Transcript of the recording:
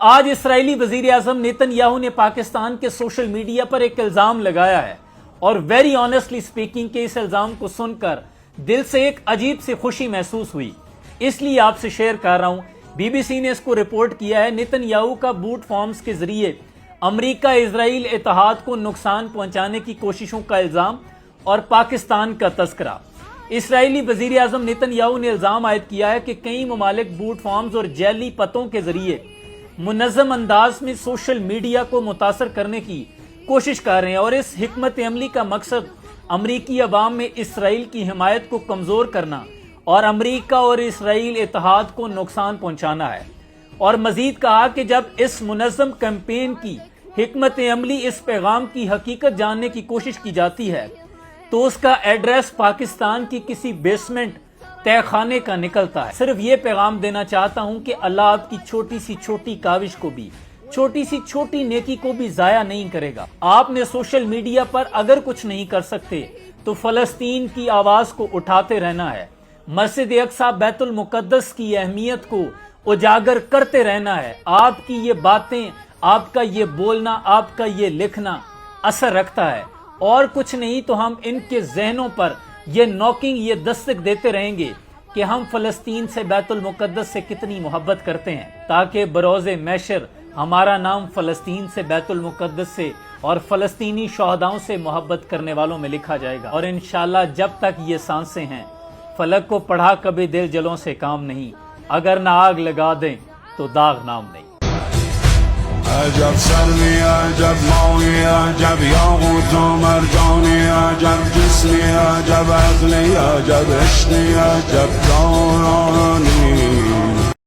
آج اسرائیلی وزیر اعظم نیتن یاہو نے پاکستان کے سوشل میڈیا پر ایک الزام لگایا ہے اور ویری آنیسٹلی سپیکنگ کے اس الزام کو سن کر دل سے ایک عجیب سی خوشی محسوس ہوئی، اس لیے آپ سے شیئر کر رہا ہوں۔ بی بی سی نے اس کو رپورٹ کیا ہے، نیتن یاہو کا بوٹ فارمز کے ذریعے امریکہ اسرائیل اتحاد کو نقصان پہنچانے کی کوششوں کا الزام اور پاکستان کا تذکرہ۔ اسرائیلی وزیر اعظم نیتن یاہو نے الزام عائد کیا ہے کہ کئی ممالک بوٹ فارمز اور جعلی پتوں کے ذریعے منظم انداز میں سوشل میڈیا کو متاثر کرنے کی کوشش کر رہے ہیں، اور اس حکمت عملی کا مقصد امریکی عوام میں اسرائیل کی حمایت کو کمزور کرنا اور امریکہ اور اسرائیل اتحاد کو نقصان پہنچانا ہے۔ اور مزید کہا کہ جب اس منظم کیمپین کی حکمت عملی اس پیغام کی حقیقت جاننے کی کوشش کی جاتی ہے تو اس کا ایڈریس پاکستان کی کسی بیسمنٹ تہ خانے کا نکلتا ہے۔ صرف یہ پیغام دینا چاہتا ہوں کہ اللہ آپ کی چھوٹی سی چھوٹی کاوش کو بھی، چھوٹی سی چھوٹی نیکی کو بھی ضائع نہیں کرے گا۔ آپ نے سوشل میڈیا پر اگر کچھ نہیں کر سکتے تو فلسطین کی آواز کو اٹھاتے رہنا ہے، مسجد اقصی بیت المقدس کی اہمیت کو اجاگر کرتے رہنا ہے۔ آپ کی یہ باتیں، آپ کا یہ بولنا، آپ کا یہ لکھنا اثر رکھتا ہے، اور کچھ نہیں تو ہم ان کے ذہنوں پر یہ نوکنگ، یہ دستک دیتے رہیں گے کہ ہم فلسطین سے، بیت المقدس سے کتنی محبت کرتے ہیں، تاکہ بروز محشر ہمارا نام فلسطین سے، بیت المقدس سے اور فلسطینی شہداؤں سے محبت کرنے والوں میں لکھا جائے گا۔ اور انشاءاللہ جب تک یہ سانسیں ہیں، فلک کو پڑھا کبھی دل جلوں سے کام نہیں، اگر نہ آگ لگا دیں تو داغ نام نہیں۔ عجب سروی، عجب موی، عجب یاقوت و مرجانی، عجب جسمی، عجب عقلی، عجب عشقی، عجب دورانی